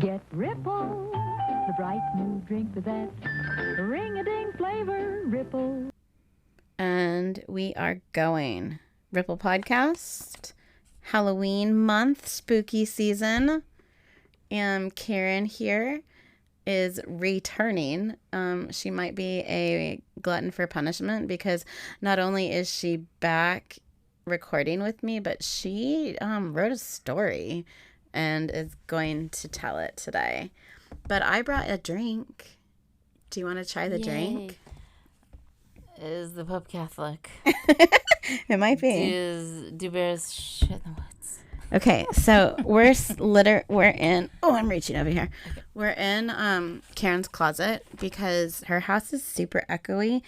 Get Ripple, the bright new drink with that ring-a-ding flavor, Ripple. And we are going. Ripple Podcast, Halloween month, spooky season. Karen here is returning. She might be a glutton for punishment because not only is she back recording with me, but she wrote a story and is going to tell it today. But I brought a drink. Do you want to try the drink? Is the Pope Catholic? It might be. Do bears shit in the woods? Okay, so we're in. Oh, I'm reaching over here. Okay. We're in Karen's closet because her house is super echoey,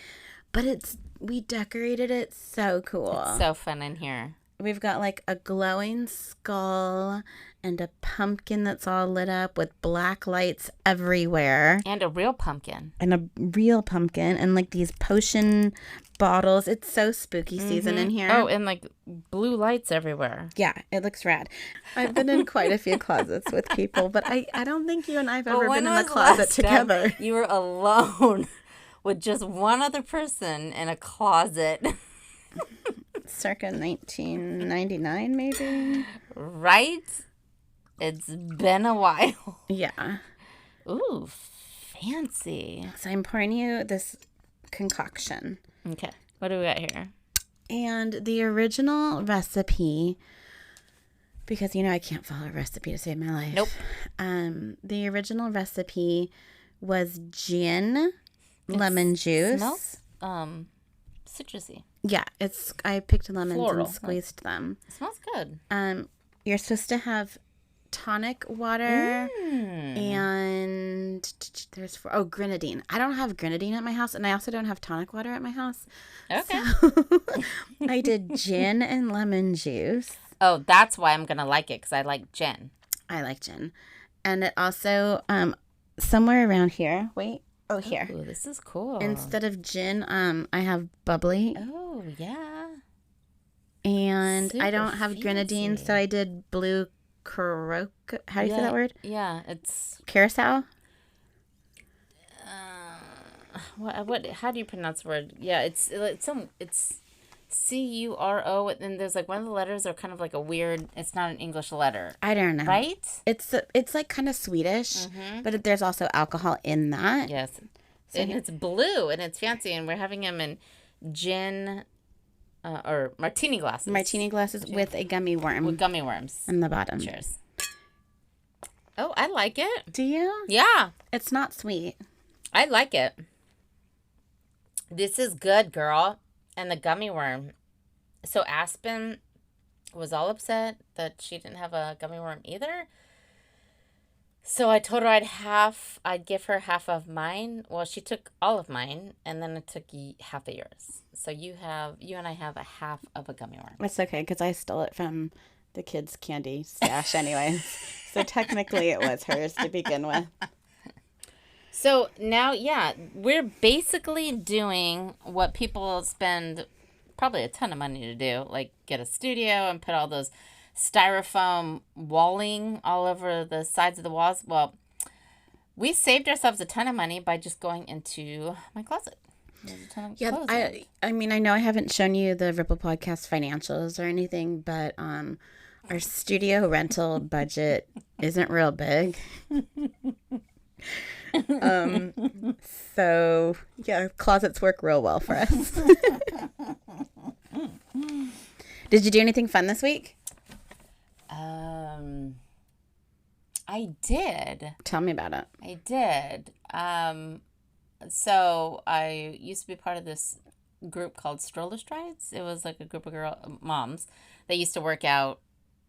but we decorated it so cool. It's so fun in here. We've got like a glowing skull and a pumpkin that's all lit up with black lights everywhere. And a real pumpkin. And like these potion bottles. It's so spooky season in here. Oh, and like blue lights everywhere. Yeah, it looks rad. I've been in quite a few closets with people, but I don't think you and I have ever been in a closet together. You were alone with just one other person in a closet. Circa 1999, maybe. Right? It's been a while. Yeah. Ooh, fancy. So I'm pouring you this concoction. Okay. What do we got here? And the original recipe, because I can't follow a recipe to save my life. Nope. The original recipe was gin, lemon juice. Smells citrusy. Yeah, I picked lemons Floral. and squeezed them. It smells good. You're supposed to have tonic water and there's grenadine. I don't have grenadine at my house, and I also don't have tonic water at my house. Okay. So I did gin and lemon juice. Oh, that's why I'm gonna like it, because I like gin. I like gin, and it also somewhere around here. Wait. Oh, here. Ooh, this is cool. Instead of gin, I have bubbly. Oh, yeah. And Super I don't have grenadine, so I did blue How do you say that word? Yeah, it's Curacao. What? How do you pronounce the word? Yeah, it's Curo, and there's like one of the letters are kind of like a weird. It's not an English letter. I don't know. Right? It's like kind of Swedish, but there's also alcohol in that. Yes, and it's blue and it's fancy, and we're having them in gin. Or martini glasses. Martini glasses with a gummy worm. With gummy worms. In the bottom. Cheers. Oh, I like it. Do you? Yeah. It's not sweet. I like it. This is good, girl. And the gummy worm. So Aspen was all upset that she didn't have a gummy worm either. So I told her I'd give her half of mine. Well, she took all of mine, and then I took half of yours. So you and I have a half of a gummy worm. It's okay, because I stole it from the kids' candy stash anyways. So technically it was hers to begin with. So now, yeah, we're basically doing what people spend probably a ton of money to do, like get a studio and put all those styrofoam walling all over the sides of the walls. Well, we saved ourselves a ton of money by just going into my closet. Yeah, I mean, I know I haven't shown you the Ripple Podcast financials or anything, but our studio rental budget isn't real big. So yeah, closets work real well for us. Did you do anything fun this week? I did. Tell me about it. I did. So I used to be part of this group called Stroller Strides. It was like a group of moms. They used to work out,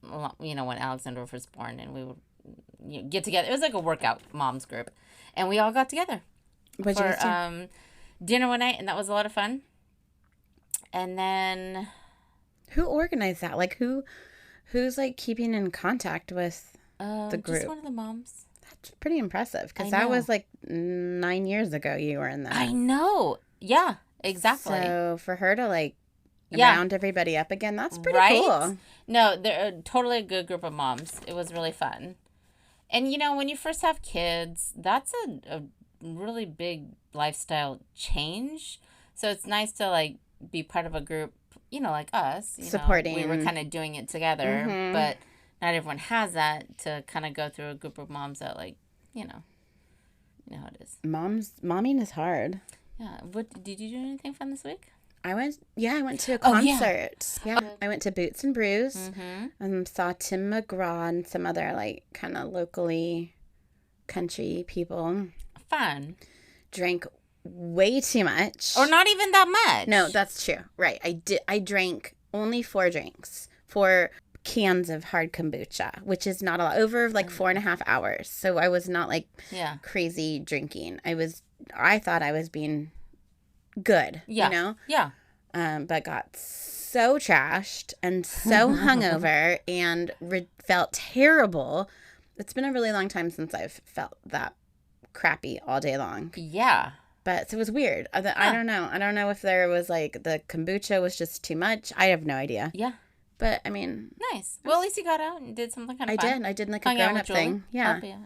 when Alexander was born, and we would get together. It was like a workout moms group, and we all got together for dinner one night, and that was a lot of fun. And then, who organized that? Like who's like keeping in contact with the group? Just one of the moms. That's pretty impressive, because that was like 9 years ago you were in that. I know. Yeah, exactly. So for her to like round everybody up again, that's pretty cool. No, they're totally a good group of moms. It was really fun. And, when you first have kids, that's a really big lifestyle change. So it's nice to, like, be part of a group, like us. Supporting. We were kind of doing it together, Mm-hmm. but not everyone has that to kind of go through a group of moms that, like, you know how it is. Momming is hard. Yeah. What did you do anything fun this week? I went to a Oh, yeah. concert. Yeah. I went to Boots and Brews and saw Tim McGraw and some other, like, kind of locally country people. Fun. Drank way too much. Or not even that much. No, that's true. Right. I drank only 4 drinks. 4 cans of hard kombucha, which is not a lot. Over, like, 4.5 hours. So I was not, like, crazy drinking. I thought I was being good, Yeah. Yeah. But got so trashed and so hungover and felt terrible. It's been a really long time since I've felt that crappy all day long. Yeah. But so it was weird. I don't know. I don't know if there was, like, the kombucha was just too much. I have no idea. Yeah. But, I mean. Nice. Well, at least you got out and did something kind of fun. I did like a grown-up thing. Yeah. Oh, yeah.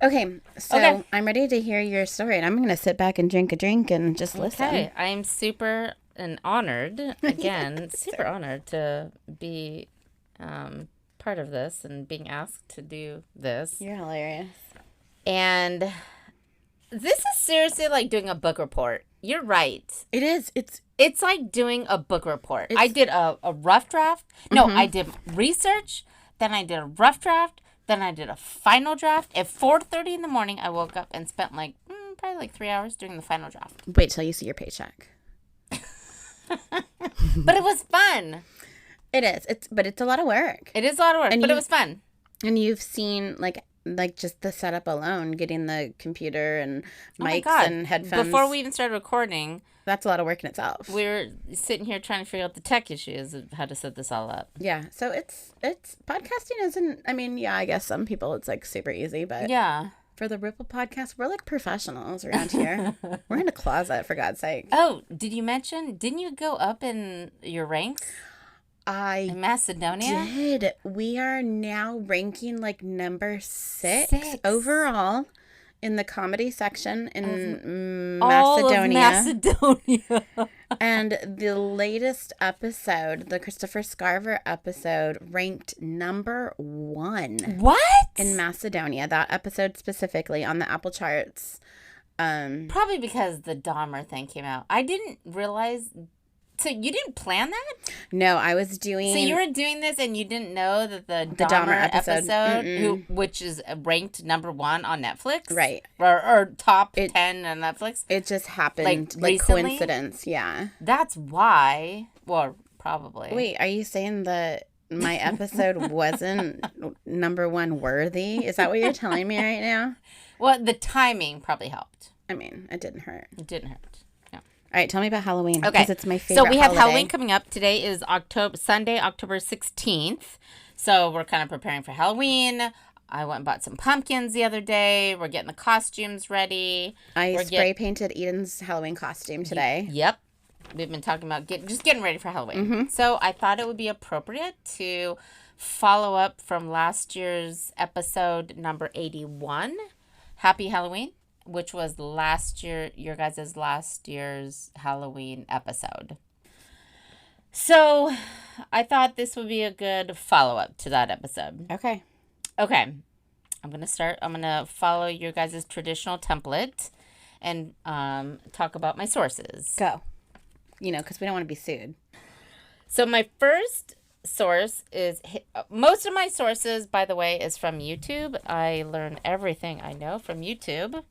Okay, so I'm ready to hear your story, and I'm going to sit back and drink a drink and just listen. Okay, I'm super and honored, again, super honored to be part of this and being asked to do this. You're hilarious. And this is seriously like doing a book report. You're right. It is. It's like doing a book report. I did a rough draft. No, I did research, then I did a rough draft, then I did a final draft. At 4:30 in the morning, I woke up and spent probably like 3 hours doing the final draft. Wait till you see your paycheck. But it was fun. It is. But it's a lot of work. It is a lot of work, but it was fun. And you've seen like just the setup alone, getting the computer and mics and headphones. Before we even started recording, that's a lot of work in itself. We were sitting here trying to figure out the tech issues of how to set this all up. Yeah. So it's podcasting isn't, I mean, yeah, I guess some people it's like super easy, but yeah. For the Ripple podcast, we're like professionals around here. We're in a closet, for God's sake. Oh, didn't you go up in your ranks? In Macedonia? Did. We are now ranking like number 6 overall in the comedy section in Macedonia. All of Macedonia. And the latest episode, the Christopher Scarver episode, ranked number 1. What? In Macedonia. That episode specifically on the Apple charts. Probably because the Dahmer thing came out. I didn't realize. So you didn't plan that? No, I was doing. So you were doing this and you didn't know that the Dahmer episode which is ranked number 1 on Netflix? Right. Or top 10 on Netflix? It just happened like recently? Coincidence, yeah. That's why. Well, probably. Wait, are you saying that my episode wasn't number 1 worthy? Is that what you're telling me right now? Well, the timing probably helped. I mean, it didn't hurt. It didn't hurt. All right, tell me about Halloween. Okay. Because it's my favorite So we have holiday. Halloween coming up. Today is Sunday, October 16th. So we're kind of preparing for Halloween. I went and bought some pumpkins the other day. We're getting the costumes ready. I spray painted Eden's Halloween costume today. Yep. We've been talking about getting ready for Halloween. Mm-hmm. So I thought it would be appropriate to follow up from last year's episode number 81, Happy Halloween, which was your guys' last year's Halloween episode. So I thought this would be a good follow-up to that episode. Okay. I'm going to follow your guys' traditional template and talk about my sources. Go. Because we don't want to be sued. So my first source is, most of my sources, by the way, is from YouTube. I learn everything I know from YouTube.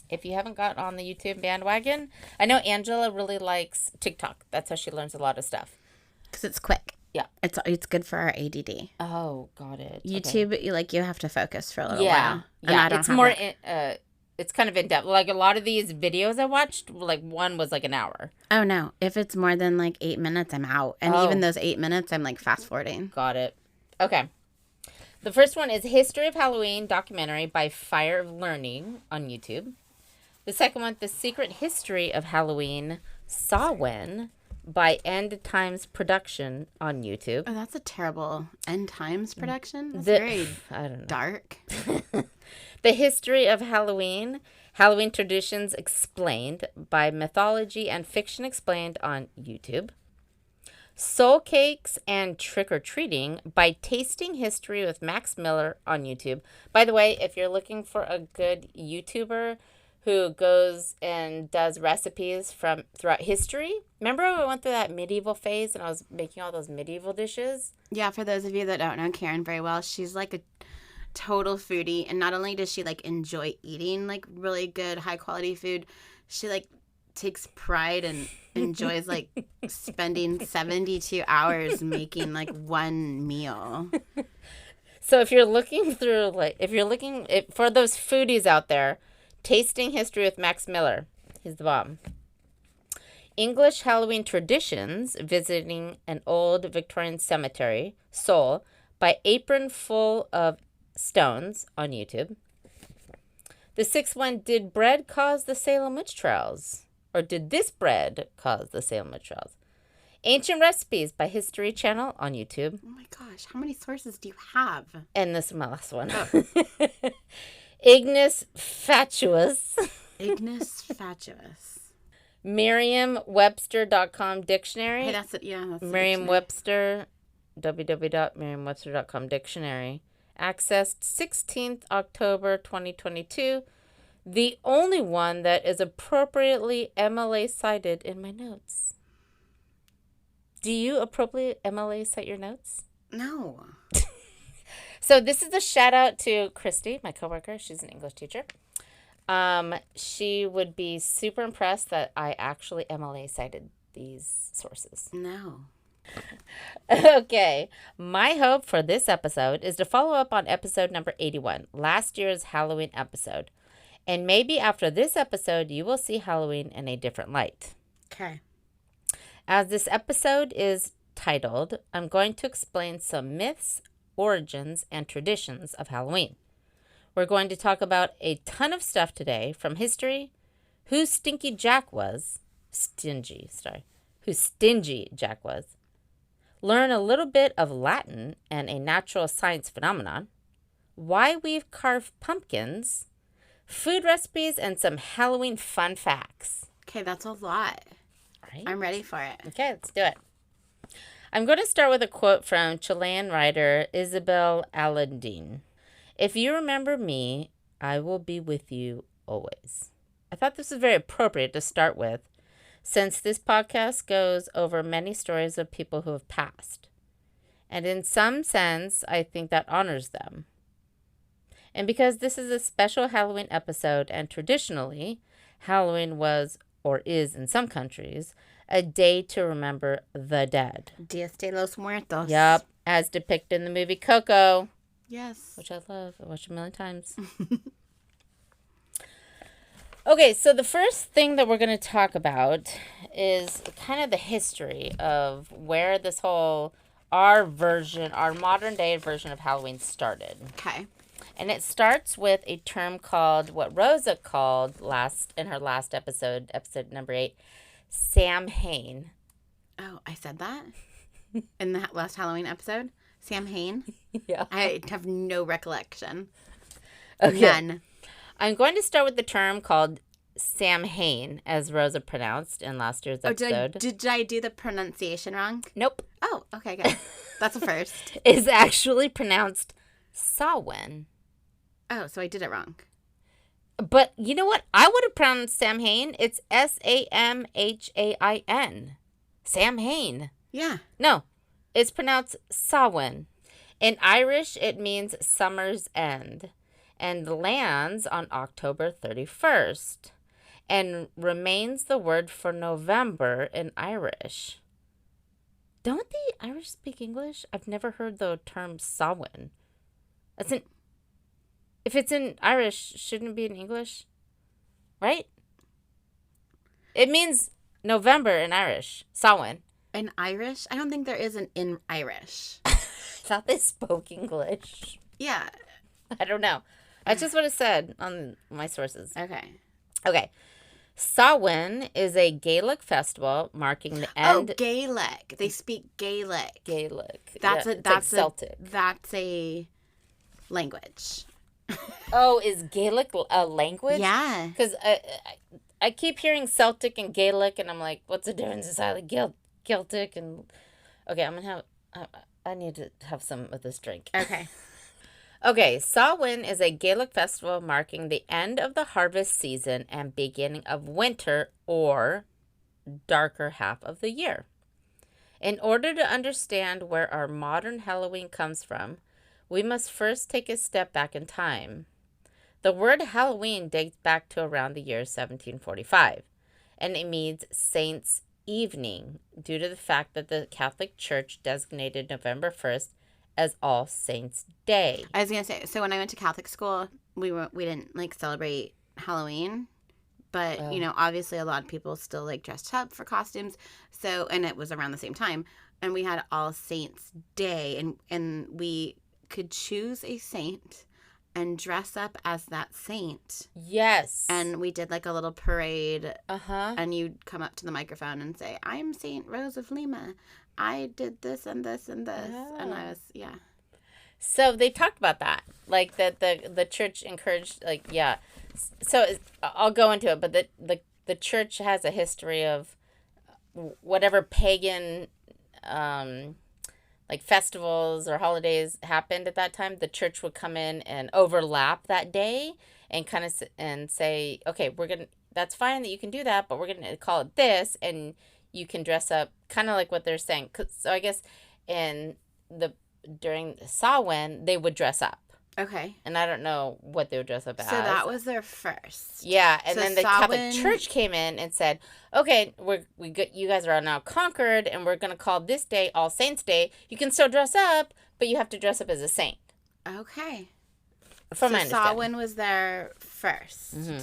If you haven't got on the YouTube bandwagon, I know Angela really likes TikTok. That's how she learns a lot of stuff. Because it's quick. Yeah. It's good for our ADD. Oh, got it. YouTube, okay. You have to focus for a little while. Yeah, it's more, it's kind of in-depth. Like, a lot of these videos I watched, like, one was like an hour. Oh, no. If it's more than, like, 8 minutes, I'm out. And even those 8 minutes, I'm, like, fast-forwarding. Got it. Okay. The first one is History of Halloween documentary by Fire of Learning on YouTube. The second one, The Secret History of Halloween, Samhain, by End Times Production on YouTube. Oh, that's a terrible End Times production. That's The- very I don't know. dark. The History of Halloween, Halloween Traditions Explained by Mythology and Fiction Explained on YouTube. Soul Cakes and Trick or Treating by Tasting History with Max Miller on YouTube. By the way, if you're looking for a good YouTuber who goes and does recipes from throughout history, remember I went through that medieval phase and I was making all those medieval dishes? Yeah, for those of you that don't know Karen very well, she's like a total foodie, and not only does she like enjoy eating like really good high quality food, she like takes pride and enjoys like spending 72 hours making like one meal. So if you're looking through, for those foodies out there, Tasting History with Max Miller, he's the bomb. English Halloween Traditions, Visiting an Old Victorian Cemetery, Seoul, by Apron Full of Stones on YouTube. The sixth one, Did Bread Cause the Salem Witch Trials? Or did this bread cause the Salem Witch Trials? Ancient Recipes by History Channel on YouTube. Oh my gosh, how many sources do you have? And this is my last one. Ignis Fatuus. Ignis Fatuus. Merriam-Webster.com dictionary. Hey, that's it. Yeah, that's Merriam-Webster, www.merriam-webster.com dictionary. Accessed 16th October 2022. The only one that is appropriately MLA cited in my notes. Do you appropriately MLA cite your notes? No. So this is a shout out to Christy, my coworker. She's an English teacher. She would be super impressed that I actually MLA cited these sources. No. Okay. My hope for this episode is to follow up on episode number 81, last year's Halloween episode. And maybe after this episode, you will see Halloween in a different light. Okay. As this episode is titled, I'm going to explain some myths, origins, and traditions of Halloween. We're going to talk about a ton of stuff today, from history, who Stingy Jack was, who Stingy Jack was, learn a little bit of Latin and a natural science phenomenon, why we've carved pumpkins, food recipes, and some Halloween fun facts. Okay, that's a lot. Right? I'm ready for it. Okay, let's do it. I'm going to start with a quote from Chilean writer Isabel Allende. If you remember me, I will be with you always. I thought this was very appropriate to start with, since this podcast goes over many stories of people who have passed. And in some sense, I think that honors them. And because this is a special Halloween episode, and traditionally, Halloween was, or is in some countries, a day to remember the dead. Dia de los Muertos. Yep, as depicted in the movie Coco. Yes. Which I love. I watched a million times. Okay, so the first thing that we're going to talk about is kind of the history of where this whole, our modern day version of Halloween started. Okay. And it starts with a term called, what Rosa called in her last episode number 8, Samhain. Oh, I said that in the last Halloween episode? Samhain? Yeah. I have no recollection. Okay. None. I'm going to start with the term called Samhain, as Rosa pronounced in last year's episode. Did I do the pronunciation wrong? Nope. Oh, okay, good. That's a first. It's actually pronounced Samhain. Oh, so I did it wrong. But you know what? I would have pronounced Samhain. It's Samhain. Samhain. Yeah. No, it's pronounced Samhain. In Irish, it means summer's end, and lands on October 31st, and remains the word for November in Irish. Don't the Irish speak English? I've never heard the term Samhain. If it's in Irish, shouldn't it be in English? Right? It means November in Irish. Samhain. In Irish? I don't think there is an in Irish. I thought they spoke English. Yeah. I don't know. That's just what it said on my sources. Okay. Okay. Samhain is a Gaelic festival marking the end. Oh, Gaelic. They speak Gaelic. Gaelic. That's Yeah, a it's that's like Celtic. That's a language. Oh, is Gaelic a language? Yeah. Because I keep hearing Celtic and Gaelic, and I'm like, what's the difference? Is that like Celtic and okay? I'm gonna have. I need to have some of this drink. Okay. Okay, Samhain is a Gaelic festival marking the end of the harvest season and beginning of winter or darker half of the year. In order to understand where our modern Halloween comes from, we must first take a step back in time. The word Halloween dates back to around the year 1745, and it means Saints' Evening due to the fact that the Catholic Church designated November 1st as All Saints' Day. I was gonna say, so when I went to Catholic school, we didn't like celebrate Halloween, but obviously a lot of people still like dressed up for costumes. So, and it was around the same time, and we had All Saints' Day, and we could choose a saint and dress up as that saint. Yes. And we did like a little parade. Uh-huh. And you'd come up to the microphone and say, "I'm Saint Rose of Lima. I did this and this and this." Oh. And I was, yeah. So they talked about that, like that the church encouraged, like, yeah. So I'll go into it, but the church has a history of whatever pagan, like festivals or holidays happened at that time. The church would come in and overlap that day and kind of and say, okay, that's fine that you can do that, but we're gonna call it this, and you can dress up kind of like what they're saying. So I guess during Samhain, they would dress up. Okay. And I don't know what they would dress up as. So that was their first. Yeah, and so then the Catholic Church came in and said, okay, you guys are now conquered, and we're going to call this day All Saints' Day. You can still dress up, but you have to dress up as a saint. Okay. From my understanding. Samhain was there first. Mm-hmm.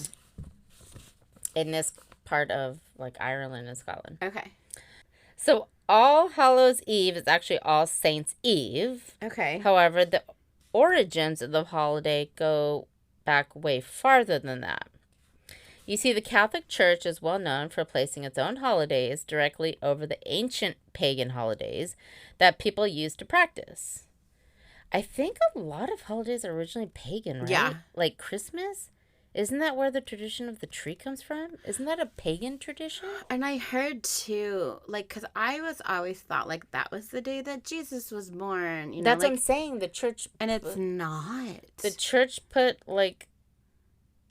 In this part of like Ireland and Scotland. Okay. So All Hallows Eve is actually All Saints' Eve. Okay. However, the origins of the holiday go back way farther than that. You see, the Catholic Church is well known for placing its own holidays directly over the ancient pagan holidays that people used to practice. I think a lot of holidays are originally pagan, right? Yeah. Like Christmas? Isn't that where the tradition of the tree comes from? Isn't that a pagan tradition? And I heard too, like, because I was always thought like that was the day that Jesus was born. That's like, what I'm saying. The church, and it's not. The church put like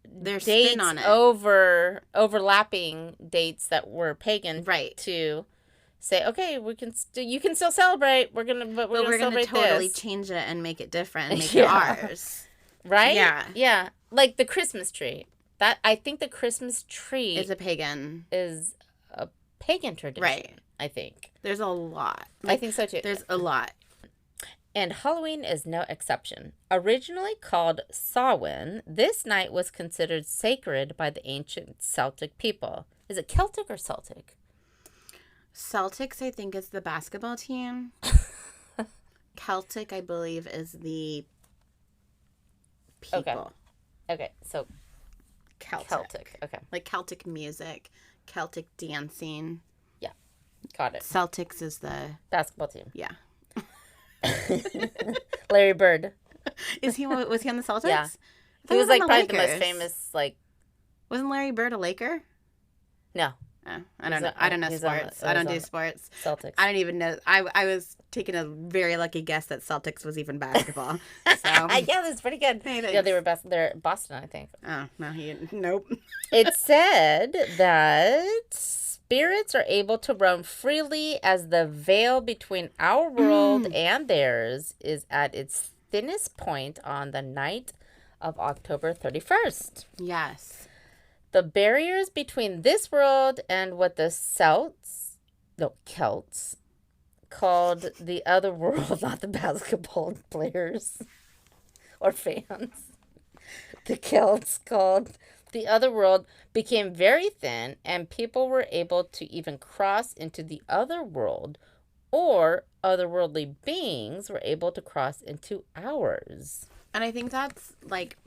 their dates spin on it overlapping dates that were pagan, right? To say, okay, you can still celebrate. We're gonna totally change it and make it different, and make it ours. Right? Yeah. Yeah. Like the Christmas tree. That I think the Christmas tree is a pagan tradition. Right. I think. There's a lot. I think so too. There's a lot. And Halloween is no exception. Originally called Samhain, this night was considered sacred by the ancient Celtic people. Is it Celtic or Celtic? Celtics, I think, is the basketball team. Celtic, I believe, is the people. Okay, so Celtic. Okay. Like Celtic music, Celtic dancing. Yeah, got it. Celtics is the basketball team. Yeah. Larry Bird. Was he on the Celtics? Yeah. He was like probably the most famous, like. Wasn't Larry Bird a Laker? No. Oh, I don't know. I don't know sports. I don't do sports. Celtics. I don't even know. I was taking a very lucky guess that Celtics was even basketball. So. Yeah, that's pretty good. Yeah, they were they're Boston, I think. Oh, no, nope. It said that spirits are able to roam freely as the veil between our world and theirs is at its thinnest point on the night of October 31st. Yes. The barriers between this world and what the Celts called the other world, not the basketball players or fans. The Celts called the other world became very thin, and people were able to even cross into the other world, or otherworldly beings were able to cross into ours. And I think that's like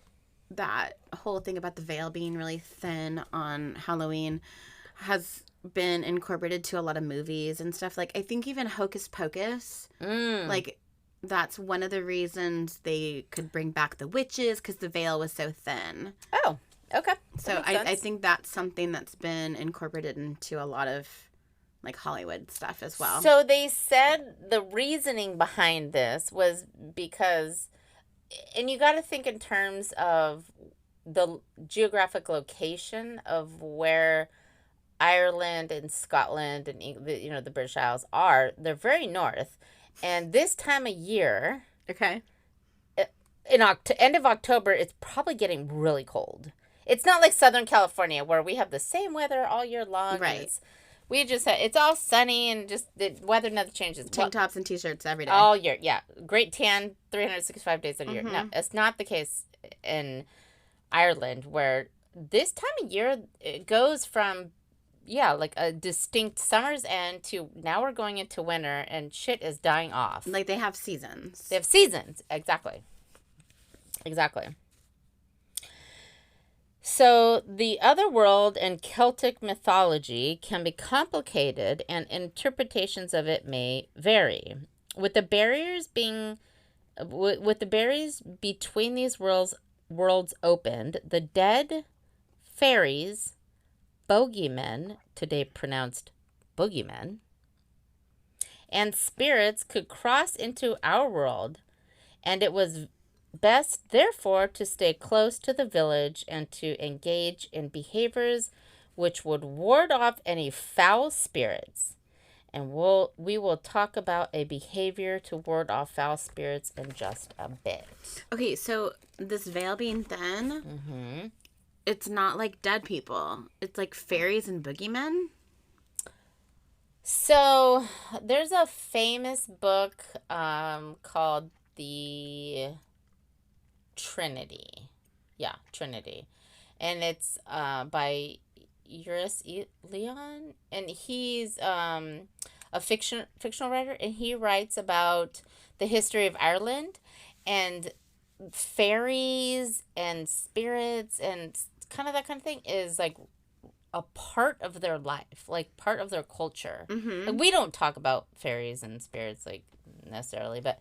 that whole thing about the veil being really thin on Halloween has been incorporated to a lot of movies and stuff. Like, I think even Hocus Pocus, like, that's one of the reasons they could bring back the witches, because the veil was so thin. Oh, okay. So I think that's something that's been incorporated into a lot of, like, Hollywood stuff as well. So they said the reasoning behind this was because, and you got to think in terms of the geographic location of where Ireland and Scotland and the British Isles are. They're very north, and this time of year, Okay. end of October, it's probably getting really cold. It's not like Southern California where we have the same weather all year long. Right. It's all sunny and just the weather never changes. Tank tops and T-shirts every day. All year, yeah. Great tan, 365 days a year. No, it's not the case in Ireland, where this time of year it goes from, like a distinct summer's end to now we're going into winter and shit is dying off. Like, they have seasons. They have seasons. Exactly. So the other world and Celtic mythology can be complicated and interpretations of it may vary. With the barriers between these worlds opened, the dead, fairies, bogeymen, today pronounced boogeymen, and spirits could cross into our world, and it was best, therefore, to stay close to the village and to engage in behaviors which would ward off any foul spirits. And we will talk about a behavior to ward off foul spirits in just a bit. Okay, so this veil being thin, it's not like dead people. It's like fairies and boogeymen. So there's a famous book called The Trinity. Yeah, Trinity. And it's by Eurus Leon. And he's a fictional writer. And he writes about the history of Ireland and fairies and spirits and kind of that kind of thing is like a part of their life, like part of their culture. Like, we don't talk about fairies and spirits like necessarily, but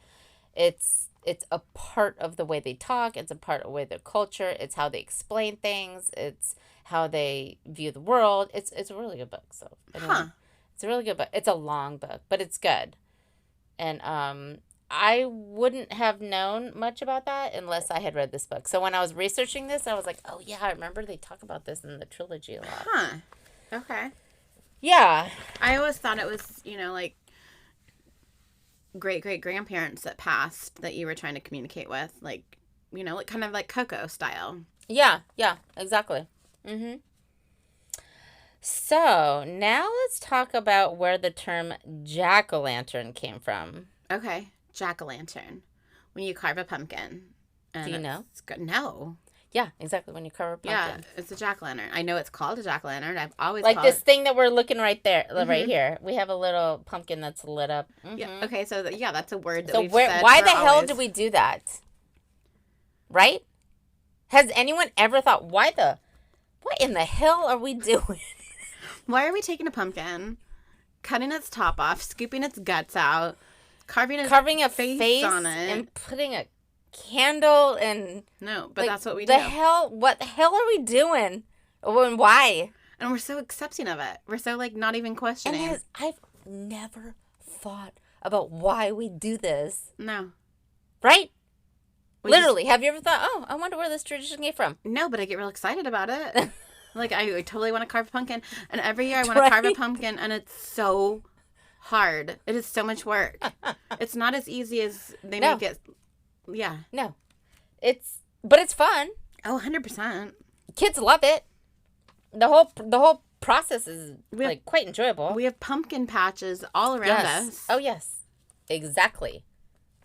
it's a part of the way they talk. It's a part of the way their culture. It's how they explain things. It's how they view the world. It's a really good book. So it's a really good book. It's a long book, but it's good. And I wouldn't have known much about that unless I had read this book. So when I was researching this, I was like, oh yeah, I remember they talk about this in the trilogy a lot. Okay. Yeah. I always thought it was, like great-great-grandparents that passed that you were trying to communicate with, like, like kind of like Coco style. Yeah, exactly. So now let's talk about where the term jack-o'-lantern came from. Okay, jack-o'-lantern. When you carve a pumpkin. Do you know? No. Yeah, exactly. When you carve a pumpkin. Yeah, it's a jack-o'-lantern. I know it's called a jack-o'-lantern. I've always like called this thing that we're looking right there, right here. We have a little pumpkin that's lit up. Yeah. Okay, so that's a word that so we've said why for the hell always. do we do that? Right? Has anyone ever thought, what in the hell are we doing? Why are we taking a pumpkin, cutting its top off, scooping its guts out, carving a face on it, and putting a candle and... No, but that's what we do. What the hell are we doing? And why? And we're so accepting of it. We're so, like, not even questioning. And I've never thought about why we do this. No. Right? Literally. Have you ever thought, oh, I wonder where this tradition came from? No, but I get real excited about it. Like, I totally want to carve a pumpkin. And every year I want to carve a pumpkin, and it's so hard. It is so much work. It's not as easy as they make it. Yeah. No. But it's fun. Oh, 100%. Kids love it. The whole process is quite enjoyable. We have pumpkin patches all around us. Oh, yes. Exactly.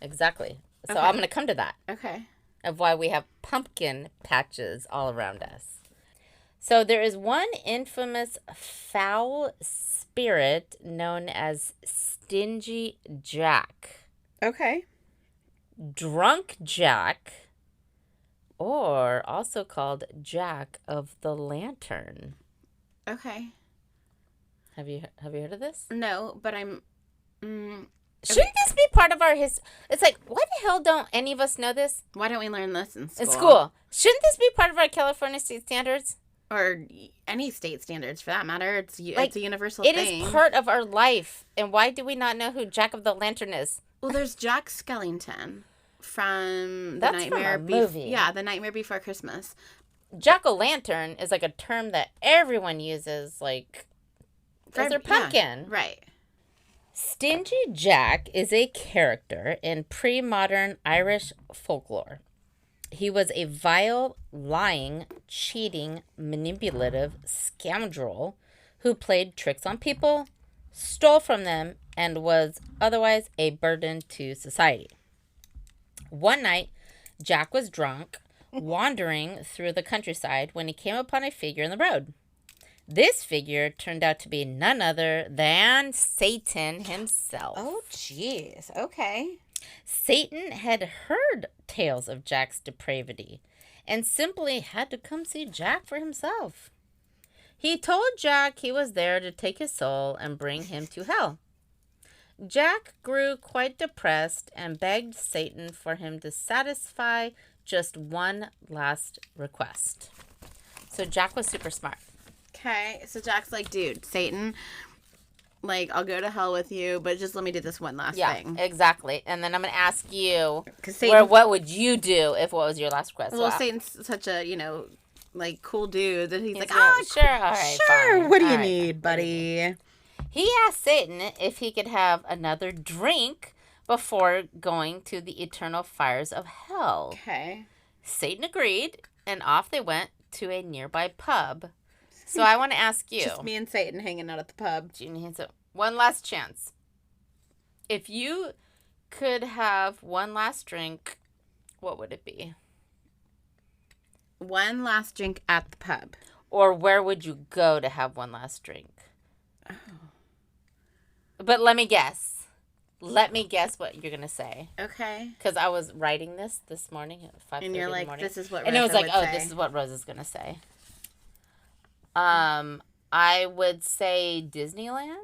So I'm going to come to that. Okay. Of why we have pumpkin patches all around us. So there is one infamous foul spirit known as Stingy Jack. Okay. Drunk Jack, or also called Jack of the Lantern. Okay. Have you heard of this? No, but I'm... Shouldn't this be part of our history? It's like, why the hell don't any of us know this? Why don't we learn this in school? In school. Shouldn't this be part of our California state standards? Or any state standards, for that matter. It's a universal thing. It is part of our life. And why do we not know who Jack of the Lantern is? Well, there's Jack Skellington from That's from a movie. Yeah, The Nightmare Before Christmas. Jack-o'-lantern is like a term that everyone uses, like, as their pumpkin. Yeah, right. Stingy Jack is a character in pre-modern Irish folklore. He was a vile, lying, cheating, manipulative scoundrel who played tricks on people, stole from them, and was otherwise a burden to society. One night, Jack was drunk, wandering through the countryside when he came upon a figure in the road. This figure turned out to be none other than Satan himself. Oh, jeez. Okay. Satan had heard tales of Jack's depravity and simply had to come see Jack for himself. He told Jack he was there to take his soul and bring him to hell. Jack grew quite depressed and begged Satan for him to satisfy just one last request. So Jack was super smart. Okay, so Jack's like, dude, Satan, like, I'll go to hell with you, but just let me do this one last thing. Yeah, exactly. And then I'm going to ask you, Satan, what would you do if what was your last request? Well, Satan's such a, like, cool dude that he's like, sure, all right, sure, fine. What do you need, buddy? He asked Satan if he could have another drink before going to the eternal fires of hell. Okay. Satan agreed, and off they went to a nearby pub. So I want to ask you. Just me and Satan hanging out at the pub. One last chance. If you could have one last drink, what would it be? One last drink at the pub. Or where would you go to have one last drink? Oh. But let me guess. Let me guess what you're going to say. Okay. Because I was writing this morning at 5:30 and you're like, in the morning. This is what Rosa And it was like, would oh, say. This is what Rosa's going to say. I would say Disneyland.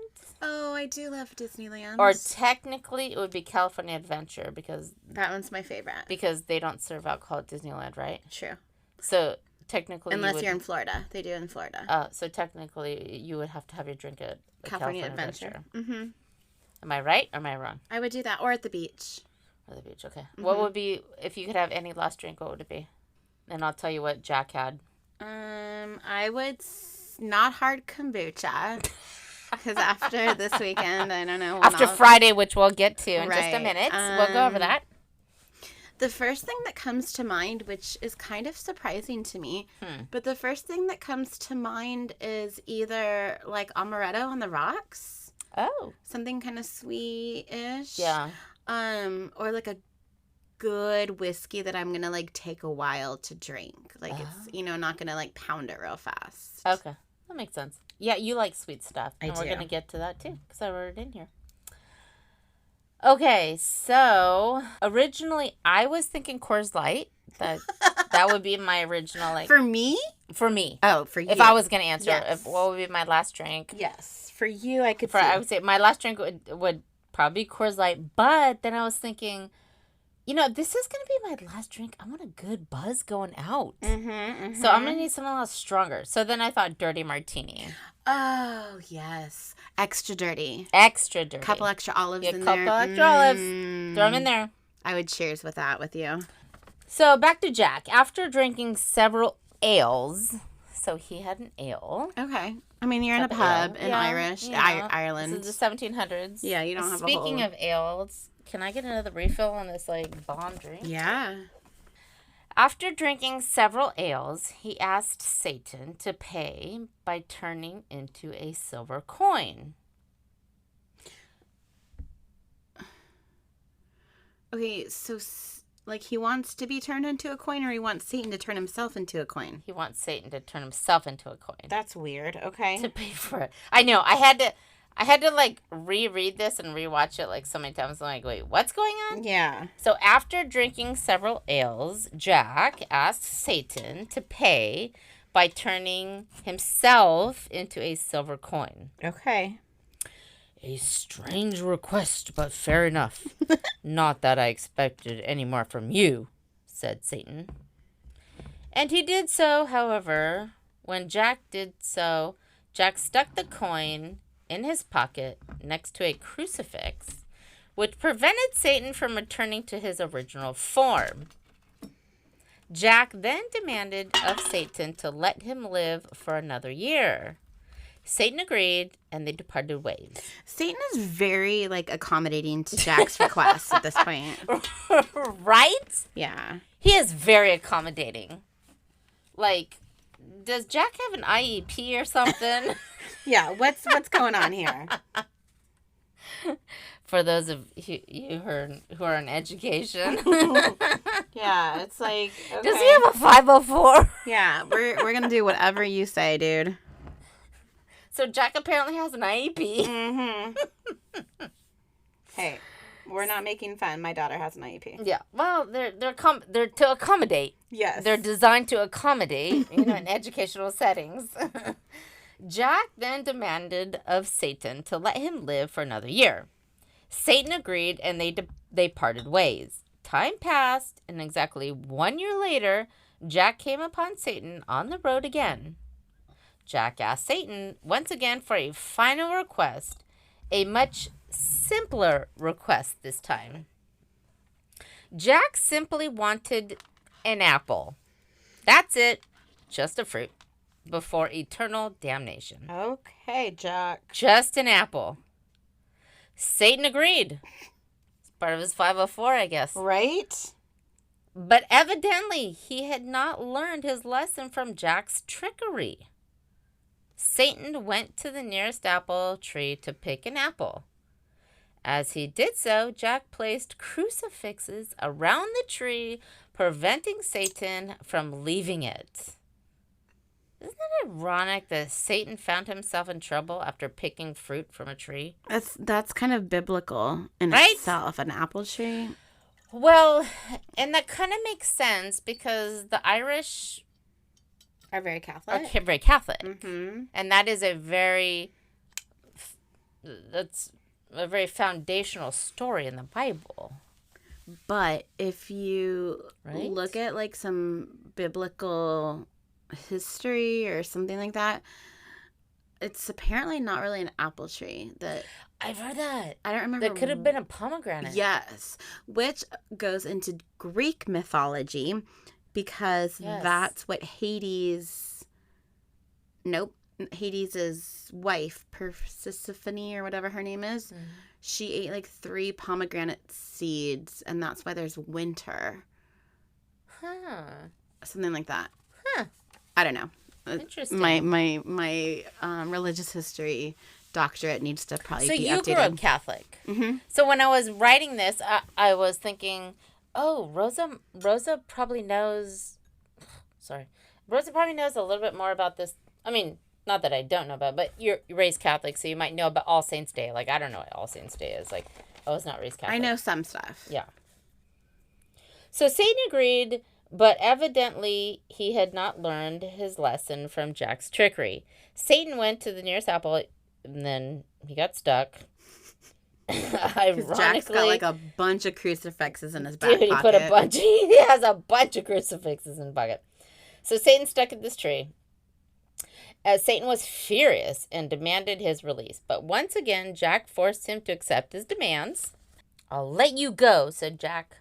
Oh, I do love Disneyland. Or technically, it would be California Adventure because that one's my favorite. Because they don't serve alcohol at Disneyland, right? True. So technically, unless you're in Florida, they do in Florida. So technically, you would have to have your drink at California Adventure. Mm-hmm. Am I right or am I wrong? I would do that, or at the beach. Or the beach, okay. Mm-hmm. What would be if you could have any last drink? What would it be? And I'll tell you what Jack had. I would not hard kombucha. Because after this weekend, I don't know. After Friday, which we'll get to in just a minute. We'll go over that. The first thing that comes to mind, which is kind of surprising to me, but the first thing that comes to mind is either like amaretto on the rocks. Oh. Something kind of sweet-ish. Yeah. Or like a good whiskey that I'm going to like take a while to drink. Like it's, not going to like pound it real fast. Okay. That makes sense. Yeah, you like sweet stuff. I do. We're going to get to that too because I wrote it in here. Okay, so originally I was thinking Coors Light. That would be my original like. For me? For me. Oh, for you. If I was going to answer, yes. what would be my last drink? Yes. For you, I could I would say my last drink would probably be Coors Light, but then I was thinking, this is going to be my last drink. I want a good buzz going out. Mm-hmm. So I'm going to need something else stronger. So then I thought dirty martini. Oh, yes. Extra dirty. Extra dirty. Couple extra olives in there. Couple extra olives. Throw them in there. I would cheers with that with you. So back to Jack. After drinking several ales, so he had an ale. Okay. I mean, you're in a pub in Ireland. This is the 1700s. Yeah, you don't have a whole... Speaking of ales, can I get another refill on this, like, bomb drink? Yeah. After drinking several ales, he asked Satan to pay by turning into a silver coin. Okay, so, like, he wants to be turned into a coin, or he wants Satan to turn himself into a coin? He wants Satan to turn himself into a coin. That's weird. Okay. To pay for it. I know. I I had to, like, reread this and rewatch it, like, so many times. I'm like, wait, what's going on? Yeah. So after drinking several ales, Jack asked Satan to pay by turning himself into a silver coin. Okay. A strange request, but fair enough. Not that I expected any more from you, said Satan. And he did so, however. When Jack did so, Jack stuck the coin in his pocket next to a crucifix, which prevented Satan from returning to his original form. Jack then demanded of Satan to let him live for another year. Satan agreed, and they departed ways. Satan is very, like, accommodating to Jack's requests at this point. Right? Yeah. He is very accommodating. Like, does Jack have an IEP or something? Yeah, what's going on here? For those of you who are in education. Yeah, it's like, okay. Does he have a 504? Yeah, we're going to do whatever you say, dude. So Jack apparently has an IEP. Mm-hmm. Hey, we're not making fun. My daughter has an IEP. Yeah. Well, they're to accommodate. Yes. They're designed to accommodate, in educational settings. Jack then demanded of Satan to let him live for another year. Satan agreed, and they parted ways. Time passed, and exactly 1 year later, Jack came upon Satan on the road again. Jack asked Satan once again for a final request, a much simpler request this time. Jack simply wanted an apple. That's it, just a fruit, before eternal damnation. Okay, Jack. Just an apple. Satan agreed. It's part of his 504, I guess. Right? But evidently, he had not learned his lesson from Jack's trickery. Satan went to the nearest apple tree to pick an apple. As he did so, Jack placed crucifixes around the tree, preventing Satan from leaving it. Isn't it ironic that Satan found himself in trouble after picking fruit from a tree? That's kind of biblical in Right? itself, an apple tree. Well, and that kind of makes sense because the Irish Are very Catholic. are very Catholic. Mm-hmm. And that is that's a very foundational story in the Bible. But if you Right? look at, like, some biblical history or something like that, it's apparently not really an apple tree. That I've heard that. I don't remember. That could have been a pomegranate. Yes, which goes into Greek mythology because Yes. that's what Hades. Nope, Hades' wife, Persephone or whatever her name is. Mhm. She ate like 3 pomegranate seeds, and that's why there's winter. Huh. Something like that. Huh. I don't know. Interesting. My religious history doctorate needs to probably So be you updated. grew up Catholic. Mm-hmm. So when I was writing this, I was thinking, oh, Rosa probably knows. Sorry, Rosa probably knows a little bit more about this. I mean, not that I don't know about, but you're raised Catholic, so you might know about All Saints Day. Like, I don't know what All Saints Day is. Like, I was not raised Catholic. I know some stuff. Yeah. So Satan agreed, but evidently he had not learned his lesson from Jack's trickery. Satan went to the nearest apple, and then he got stuck. Ironically, Jack's got like a bunch of crucifixes in his back dude, he pocket. he has a bunch of crucifixes in his pocket. So Satan stuck at this tree. Satan was furious and demanded his release. But once again, Jack forced him to accept his demands. I'll let you go, said Jack,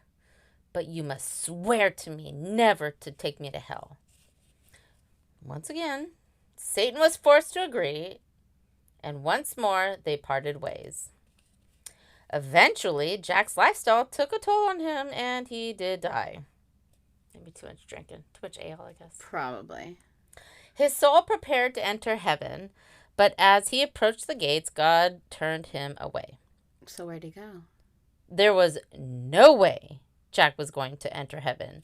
but you must swear to me never to take me to hell. Once again, Satan was forced to agree, and once more they parted ways. Eventually, Jack's lifestyle took a toll on him, and he did die. Maybe too much drinking. Too much ale, I guess. Probably. His soul prepared to enter heaven, but as he approached the gates, God turned him away. So where'd he go? There was no way Jack was going to enter heaven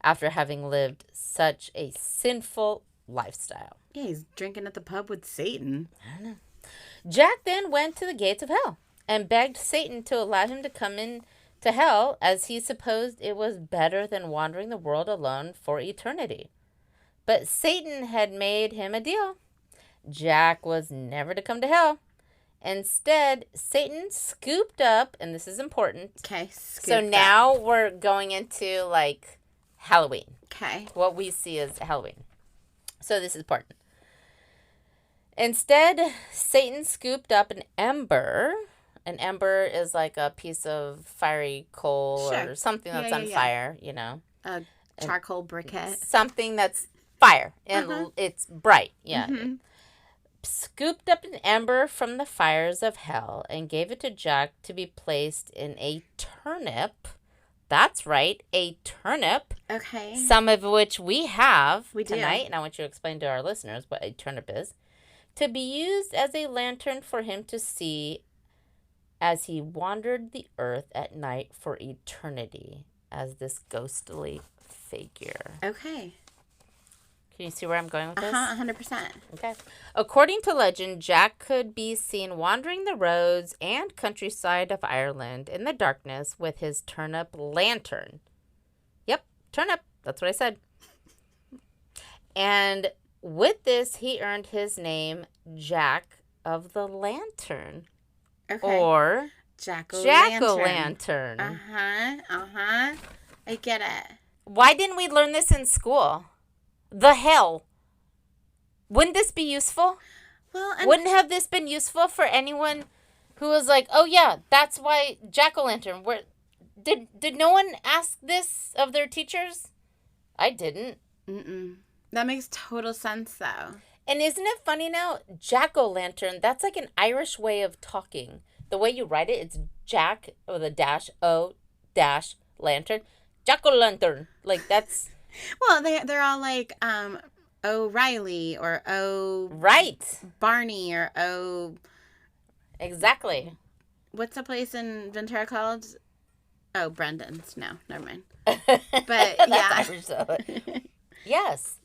after having lived such a sinful lifestyle. Yeah, he's drinking at the pub with Satan. I don't know. Jack then went to the gates of hell and begged Satan to allow him to come in to hell, as he supposed it was better than wandering the world alone for eternity. But Satan had made him a deal. Jack was never to come to hell. Instead, Satan scooped up, and this is important. Okay. So now we're going into like Halloween. Okay. What we see is Halloween. So this is important. Instead, Satan scooped up an ember. An ember is like a piece of fiery coal or something that's on fire, you know. A charcoal briquette. Something that's fire and it's bright. Yeah. Mm-hmm. Scooped up an ember from the fires of hell and gave it to Jack to be placed in a turnip. That's right, a turnip. Okay. Some of which we have tonight, do. and I want you to explain to our listeners what a turnip is. To be used as a lantern for him to see as he wandered the earth at night for eternity as this ghostly figure. Okay. Can you see where I'm going with this? 100%. Okay. According to legend, Jack could be seen wandering the roads and countryside of Ireland in the darkness with his turnip lantern. Yep, turnip. That's what I said. And with this, he earned his name, Jack of the Lantern. Okay. Or Jack-o'-lantern. I get it. Why didn't we learn this in school? The hell. Wouldn't this be useful? Well, wouldn't have this been useful for anyone who was like, oh yeah, that's why jack-o'-lantern. Did no one ask this of their teachers? I didn't. That makes total sense, though. And isn't it funny now? Jack-o'-lantern, that's like an Irish way of talking. The way you write it, it's Jack with a dash, O dash lantern. Jack-o'-lantern. Like that's... Well, they're all like O'Reilly or Right. Barney or Exactly. What's the place in Ventura called? Oh, Brendan's. No, never mind. But yeah. Irish, though. Yes.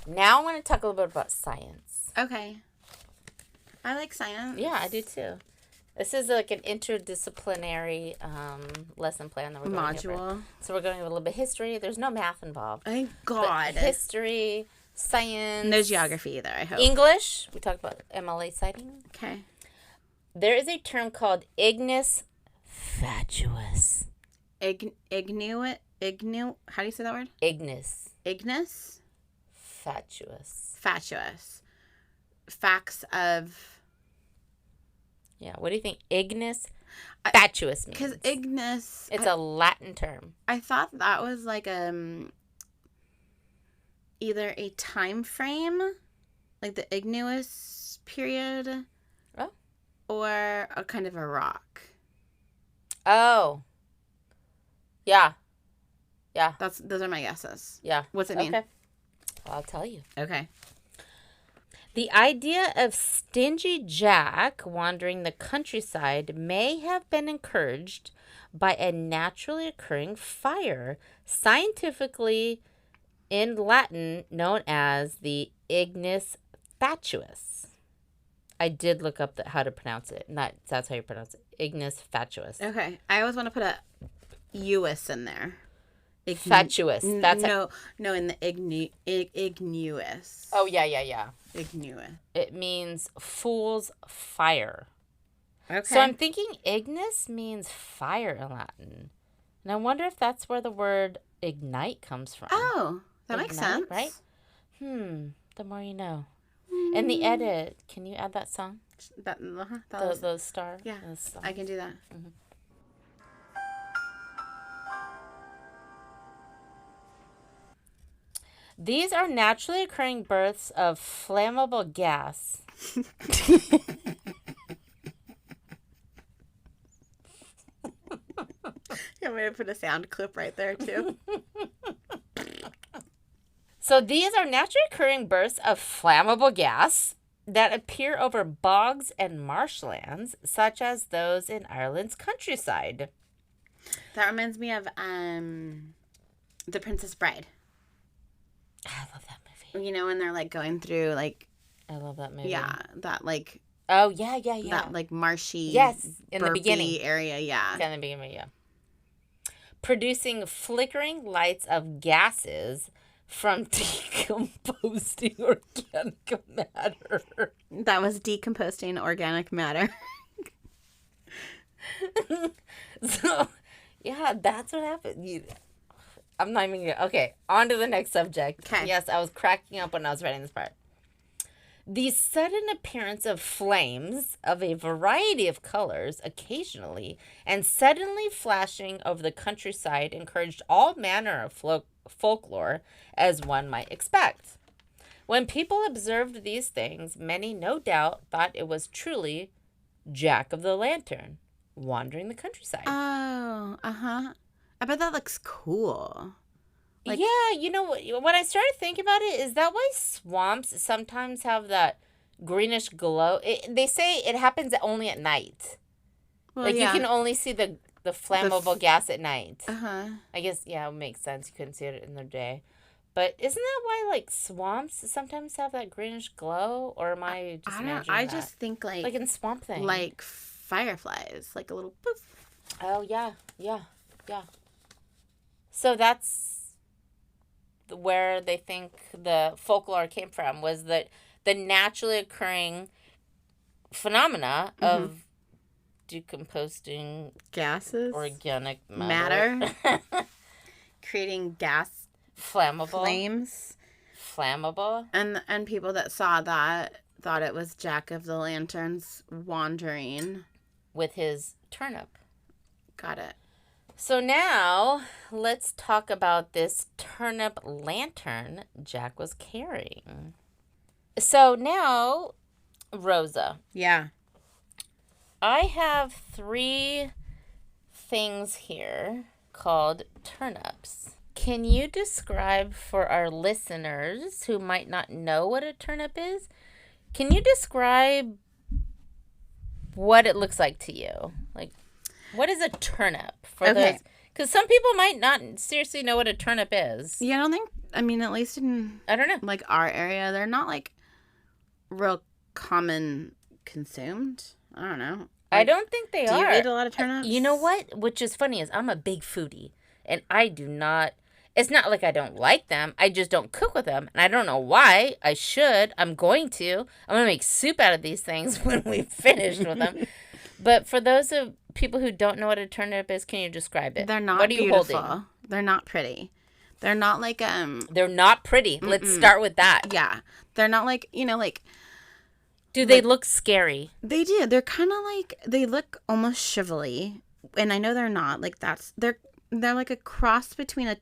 Now I want to talk a little bit about science. Okay. I like science. Yeah, I do too. This is like an interdisciplinary lesson plan that we're going over. Module. So we're going over a little bit of history. There's no math involved. Thank God. But history, science. No geography either, I hope. English. We talked about MLA sighting. Okay. There is a term called ignis fatuus. Ignu. How do you say that word? Ignis. Ignis? Fatuus. Fatuous. Facts of... Yeah, what do you think ignis fatuus means? Because ignis... It's a Latin term. I thought that was like either a time frame, like the igneous period, or a kind of a rock. Oh. Yeah. Yeah. Those are my guesses. Yeah. What's it mean? Okay. I'll tell you. Okay. The idea of stingy Jack wandering the countryside may have been encouraged by a naturally occurring fire, scientifically in Latin known as the ignis fatuus. I did look up how to pronounce it. That's how you pronounce it. Ignis fatuus. Okay. I always want to put a "uous" in there. Fatuous. That's no, in the igneous. Oh yeah. Igneous. It means fool's fire. Okay. So I'm thinking ignis means fire in Latin. And I wonder if that's where the word ignite comes from. Oh, that makes sense. Right? The more you know. In the edit, can you add that song? The star? Yeah, I can do that. Mm-hmm. These are naturally occurring births of flammable gas. I'm going to put a sound clip right there, too. So these are naturally occurring bursts of flammable gas that appear over bogs and marshlands, such as those in Ireland's countryside. That reminds me of The Princess Bride. I love that movie. You know, when they're, like, going through, like... I love that movie. Yeah, that, like... Oh, yeah. That, like, marshy, yes, in the burpy beginning. area, yeah. In the beginning, yeah. Producing flickering lights of gases from decomposing organic matter. That was decomposing organic matter. So, yeah, that's what happened. I'm not even gonna... Okay, on to the next subject. Okay. Yes, I was cracking up when I was writing this part. The sudden appearance of flames of a variety of colors occasionally and suddenly flashing over the countryside encouraged all manner of folklore, as one might expect. When people observed these things, many no doubt thought it was truly Jack of the Lantern wandering the countryside. Oh, uh-huh. I bet that looks cool. Like, yeah, you know, when I started thinking about it, is that why swamps sometimes have that greenish glow? They say it happens only at night. well, Like, yeah. you can only see the flammable gas at night. Uh-huh. I guess, yeah, it makes sense. You couldn't see it in the day. But isn't that why, like, swamps sometimes have that greenish glow? Or am I just imagining that? I just think, like in Swamp Thing. like fireflies, like a little poof. Oh, yeah. So that's where they think the folklore came from, was that the naturally occurring phenomena of decomposing Gases, organic matter. Creating gas flammable flames. And people that saw that thought it was Jack of the Lanterns wandering. with his turnip. Got it. So now let's talk about this turnip lantern Jack was carrying. So now, Rosa, Yeah. I have 3 things here called turnips. Can you describe for our listeners who might not know what a turnip is? Can you describe what it looks like to you? Like, what is a turnip for Okay. those? Because some people might not seriously know what a turnip is. Yeah, I don't think, I mean, at least in, I don't know. like, our area, they're not, like, real common consumed. I don't know. I don't think they Do are. you eat a lot of turnips? You know what? Which is funny is I'm a big foodie, and I do not. It's not like I don't like them. I just don't cook with them, and I don't know why. I should. I'm going to. I'm gonna make soup out of these things when we've finished with them. But for those of people who don't know what a turnip is, can you describe it? They're not What are you beautiful. holding? They're not pretty. They're not like, They're not pretty. Let's start with that. yeah. They're not like, you know, like, Do they look scary? they do. They're kind of like, they look almost chivalry. And I know they're not. Like, they're like a cross between a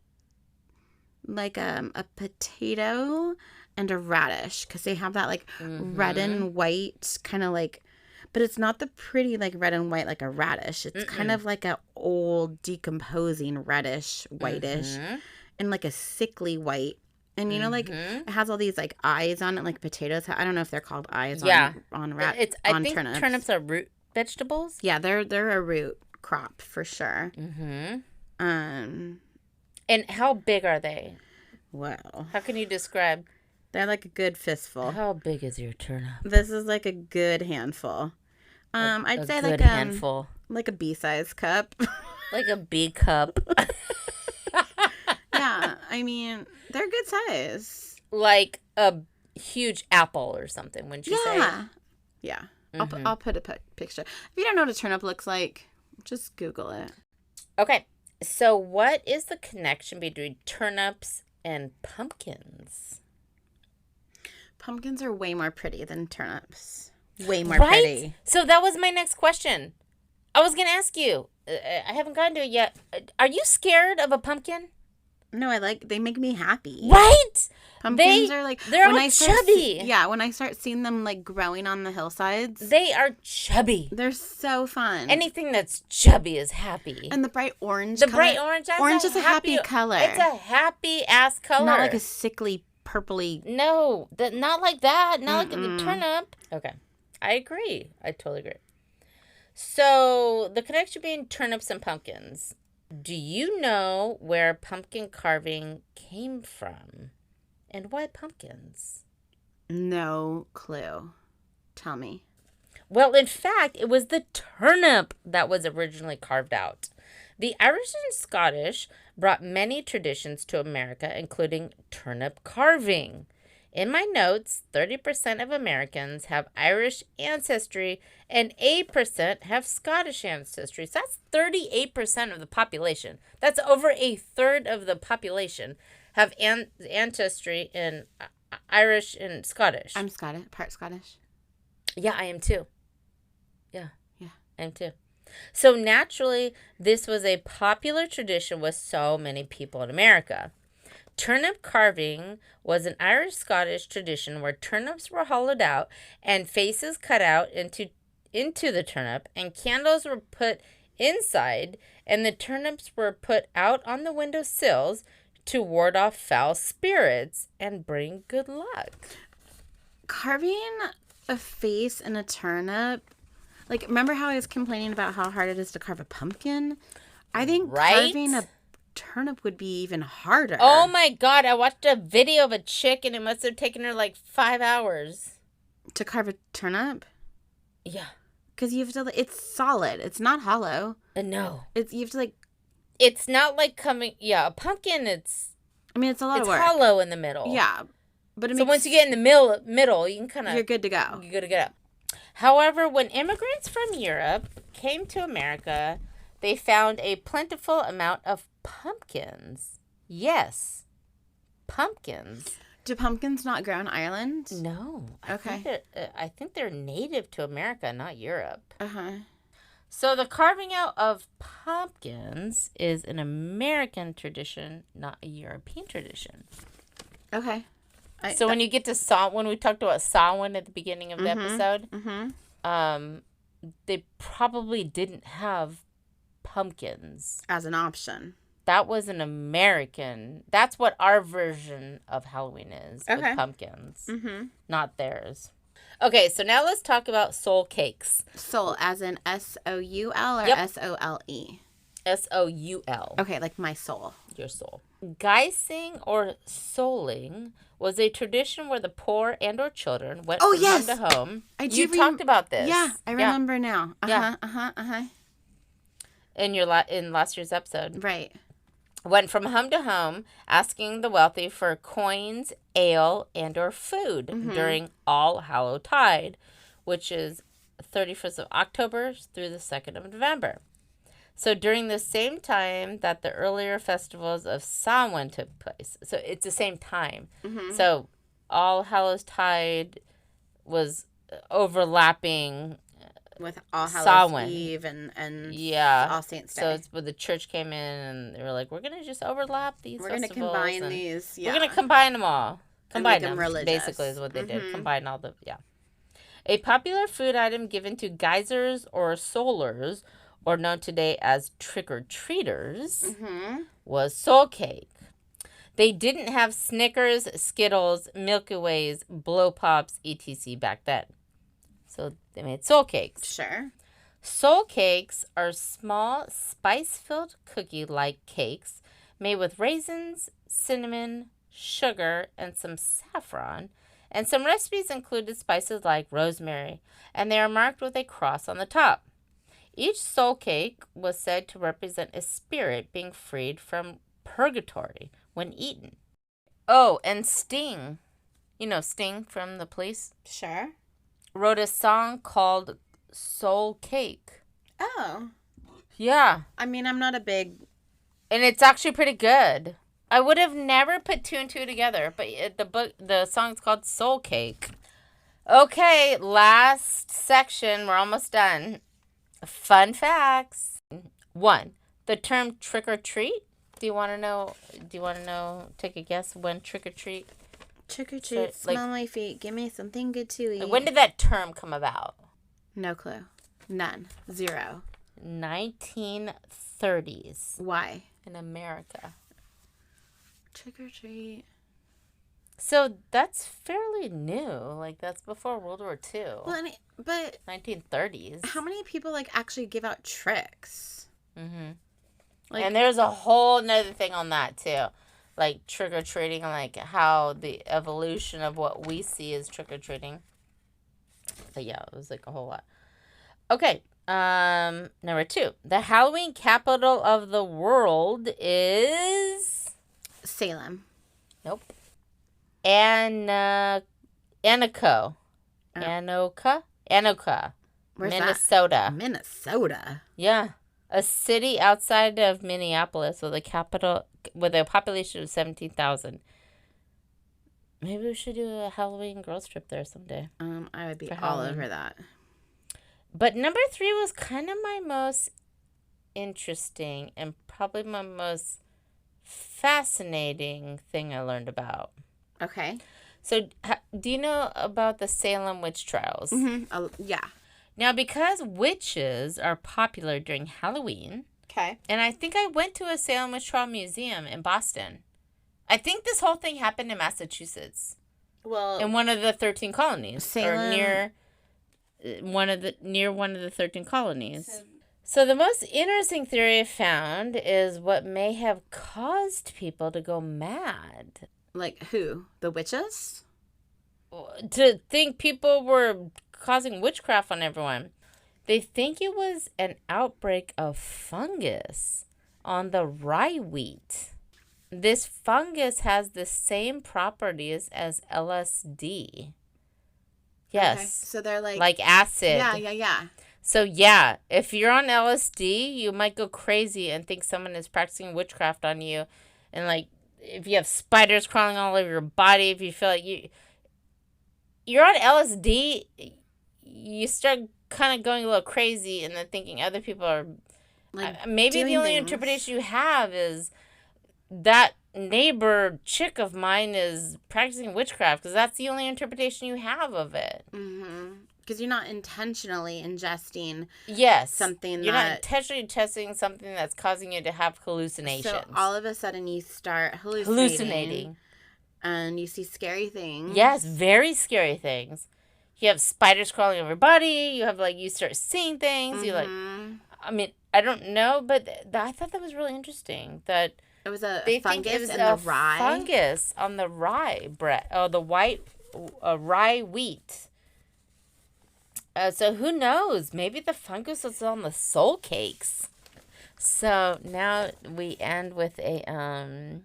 potato and a radish. Because they have that, like, red and white kind of like, but it's not the pretty, like, red and white like a radish. It's kind of like a old decomposing reddish, whitish, and like a sickly white. And, you know, like, it has all these, like, eyes on it, like potatoes. I don't know if they're called eyes on I think turnips. turnips are root vegetables. Yeah, they're a root crop for sure. And how big are they? Well, How can you describe? they're like a good fistful. How big is your turnip? This is like a good handful. I'd say good like handful. like a B-size cup. Like a B cup. Yeah, I mean, they're good size. Like a huge apple or something, wouldn't you say? Yeah. I'll put a picture. If you don't know what a turnip looks like, just Google it. Okay. So what is the connection between turnips and pumpkins? Pumpkins are way more pretty than turnips. Way more Right? pretty. So that was my next question. I was going to ask you. I haven't gotten to it yet. Are you scared of a pumpkin? No, they make me happy. Right? Pumpkins are like, they're when all I start chubby. when I start seeing them like growing on the hillsides, They are chubby. they're so fun. Anything that's chubby is happy. And the bright orange. The color, bright orange. Orange is a happy color. It's a happy ass color. Not like a sickly purpley. No, not like that. Not like the turnip. Okay, I agree. I totally agree. So the connection between turnips and pumpkins. Do you know where pumpkin carving came from, and why pumpkins? No clue. Tell me. Well, in fact, it was the turnip that was originally carved out. The Irish and Scottish brought many traditions to America, including turnip carving. In my notes, 30% of Americans have Irish ancestry and 8% have Scottish ancestry. So that's 38% of the population. That's over a third of the population have ancestry in Irish and Scottish. I'm Scottish, part Scottish. Yeah, I am too. Yeah, Yeah. I am too. So naturally, this was a popular tradition with so many people in America. Turnip carving was an Irish-Scottish tradition where turnips were hollowed out and faces cut out into the turnip, and candles were put inside, and the turnips were put out on the window sills to ward off foul spirits and bring good luck. Carving a face in a turnip, like, remember how I was complaining about how hard it is to carve a pumpkin? I think carving a turnip would be even harder. Oh my God, I watched a video of a chick and it must have taken her like 5 hours. To carve a turnip? Yeah. Because you have to, it's solid. It's not hollow. No. You have to, like... It's not like a pumpkin, it's a lot of work. It's hollow in the middle. Yeah. But once you get in the middle, you can kind of... You're good to go. You're good to go. However, when immigrants from Europe came to America, they found a plentiful amount of pumpkins. Yes, pumpkins. Do pumpkins not grow in Ireland? No. Okay. I think they're native to America, not Europe. Uh-huh. So the carving out of pumpkins is an American tradition, not a European tradition. Okay. So when you get to when we talked about Samhain at the beginning of the episode, they probably didn't have pumpkins as an option. That was an American. That's what our version of Halloween is with pumpkins, not theirs. Okay, so now let's talk about soul cakes. Soul, as in S-O-U-L or S-O-L-E? S-O-U-L. Okay, like my soul. Your soul. Guising or souling was a tradition where the poor and or children went from home to home. You talked about this. Yeah, I remember now. In last year's episode. Right. Went from home to home asking the wealthy for coins, ale, and or food during All Hallowtide, which is 31st of October through the 2nd of November. So during the same time that the earlier festivals of Samhain took place. So it's the same time. So All Hallowtide was overlapping with All Hallows Eve and All Saints Day. So it's when the church came in and they were like, we're going to just overlap these festivals. We're going to combine these. Yeah. We're going to combine them all. Combine them. Religious. Basically is what they did. Combine all the, A popular food item given to geysers or soulers, or known today as trick-or-treaters, was soul cake. They didn't have Snickers, Skittles, Milky Ways, Blow Pops, etc. back then. So they made soul cakes. Sure. Soul cakes are small, spice-filled cookie-like cakes made with raisins, cinnamon, sugar, and some saffron. And some recipes included spices like rosemary, and they are marked with a cross on the top. Each soul cake was said to represent a spirit being freed from purgatory when eaten. Oh, and Sting, Sting from the Police? Sure. Wrote a song called Soul Cake. Oh. Yeah. I'm not a big... And it's actually pretty good. I would have never put two and two together, but the song's called Soul Cake. Okay, last section. We're almost done. Fun facts. 1. The term trick or treat. Do you want to know? Take a guess when trick or treat? Trick or treat. Smell my feet. Give me something good to eat. When did that term come about? No clue. None. Zero. 1930s. Why? In America. Trick or treat. So that's fairly new. Like, that's before World War II. Well, but 1930s. How many people actually give out tricks? And there's a whole nother thing on that too, like trick or treating, like how the evolution of what we see as trick or treating. But yeah, it was like a whole lot. Okay. Number 2. The Halloween capital of the world is Salem. Nope. Anoka. Anoka? Anoka. Where's Minnesota. that? Minnesota. Yeah. A city outside of Minneapolis with a population of 17,000. Maybe we should do a Halloween girls trip there someday. I would be all over that. But number 3 was kind of my most interesting and probably my most fascinating thing I learned about. Okay. So, do you know about the Salem witch trials? Mm-hmm. Yeah. Now, because witches are popular during Halloween, okay, and I think I went to a Salem witch trial museum in Boston. I think this whole thing happened in Massachusetts. Well, in one of the 13 colonies, Salem, or near one of the 13 colonies. So the most interesting theory I found is what may have caused people to go mad. Like who? The witches? To think people were causing witchcraft on everyone. They think it was an outbreak of fungus on the rye wheat. This fungus has the same properties as LSD. Yes. Okay. So they're like acid. Yeah. So yeah, if you're on LSD, you might go crazy and think someone is practicing witchcraft on you. And like if you have spiders crawling all over your body, if you feel like you're on LSD, you start kind of going a little crazy and then thinking other people are maybe the only interpretation you have is that neighbor chick of mine is practicing witchcraft, because that's the only interpretation you have of it. Mm-hmm. Because you're not intentionally ingesting something. You're not intentionally testing something that's causing you to have hallucinations. So all of a sudden you start hallucinating. And you see scary things. Yes, very scary things. You have spiders crawling over your body. You have you start seeing things. Mm-hmm. I mean, I don't know, but I thought that was really interesting. That it was a fungus in the rye. Fungus on the rye bread. Oh, the white rye wheat. So who knows? Maybe the fungus was on the soul cakes. So now we end with a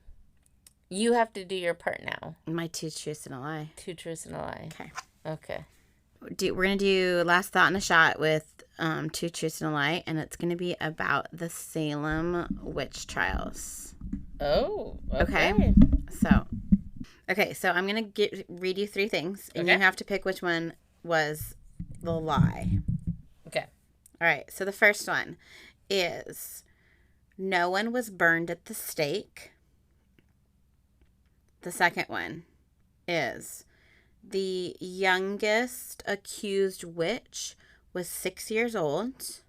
you have to do your part now. My 2 truths and a lie. 2 truths and a lie. Okay. We're going to do last thought and a shot with 2 truths and a lie, and it's going to be about the Salem witch trials. Oh, okay. So I'm going to read you 3 things, and you have to pick which one was the lie. Okay. All right. So the first one is no one was burned at the stake. The second one is the youngest accused witch was 6 years old.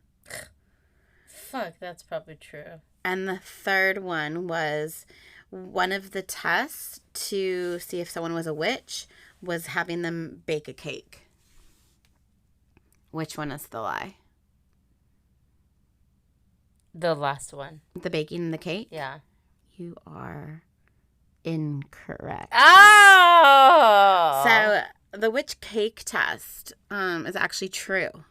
Fuck, that's probably true. And the third one was one of the tests to see if someone was a witch was having them bake a cake. Which one is the lie? The last one. The baking the cake? Yeah. You are incorrect. Oh! So the witch cake test is actually true.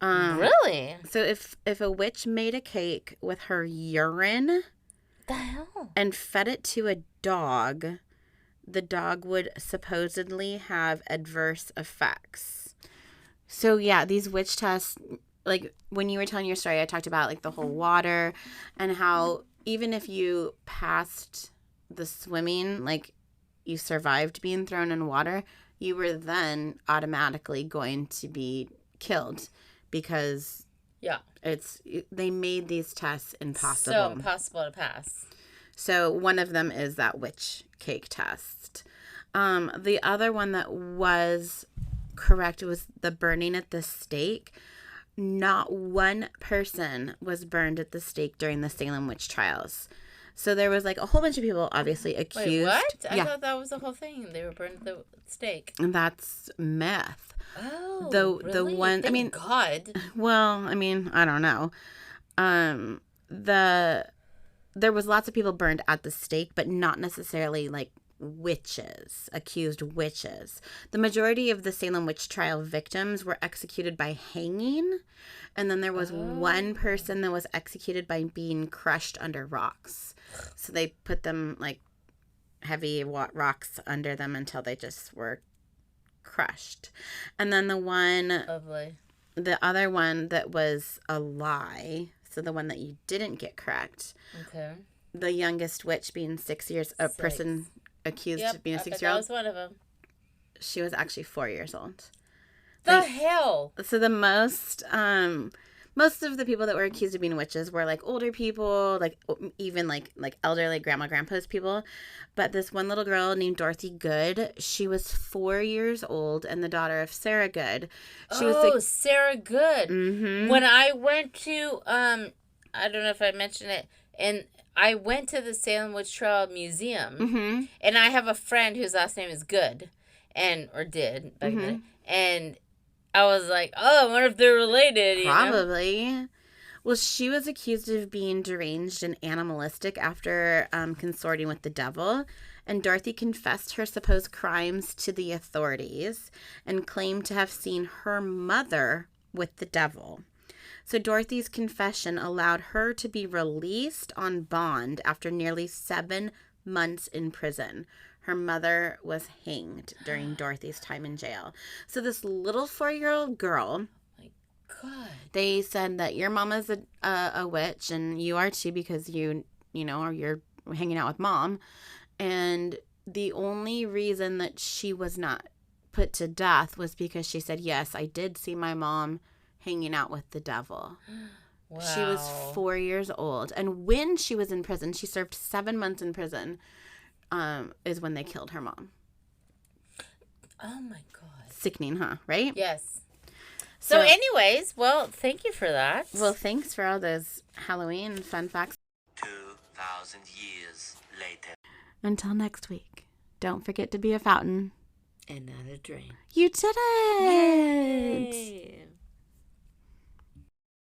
Really? So if a witch made a cake with her urine the hell? And fed it to a dog, the dog would supposedly have adverse effects. So yeah, these witch tests, when you were telling your story, I talked about the whole water and how even if you passed the swimming, you survived being thrown in water, you were then automatically going to be killed because they made these tests impossible. So impossible to pass. So one of them is that witch cake test. The other one that was correct was the burning at the stake. Not one person was burned at the stake during the Salem witch trials. So there was a whole bunch of people obviously accused. Wait, what? I thought that was the whole thing. They were burned at the stake. And that's myth. Oh, really? The one, Thank God. Well, I don't know. There was lots of people burned at the stake, but not necessarily witches, accused witches. The majority of the Salem witch trial victims were executed by hanging, and then there was one person that was executed by being crushed under rocks. So they put them like heavy rocks under them until they just were crushed. And then the other one that was a lie, so the one that you didn't get correct. Okay. The youngest witch being 6 years, a person accused of being a 6-year-old. That was one of them. She was actually 4 years old. The hell? So the most of the people that were accused of being witches were like older people, like even like elderly grandpa's people. But this one little girl named Dorothy Good, she was 4 years old and the daughter of Sarah Good. Sarah Good. Mm-hmm. When I went to, I don't know if I mentioned it, and I went to the Salem Witch Trial Museum, mm-hmm. and I have a friend whose last name is Good, or did back then, and I was like, oh, I wonder if they're related. Probably. Know? Well, she was accused of being deranged and animalistic after consorting with the devil, and Dorothy confessed her supposed crimes to the authorities and claimed to have seen her mother with the devil. So Dorothy's confession allowed her to be released on bond after nearly 7 months in prison. Her mother was hanged during Dorothy's time in jail. So this little 4-year-old girl, my God, they said that your mama's a witch and you are too because you're hanging out with mom. And the only reason that she was not put to death was because she said, yes, I did see my mom hanging out with the devil. Wow. She was 4 years old. And when she was in prison, she served 7 months in prison, is when they killed her mom. Oh, my God. Sickening, huh? Right? Yes. So anyways, well, thank you for that. Well, thanks for all those Halloween fun facts. 2,000 years later. Until next week, don't forget to be a fountain. And not a drain. You did it! Yay.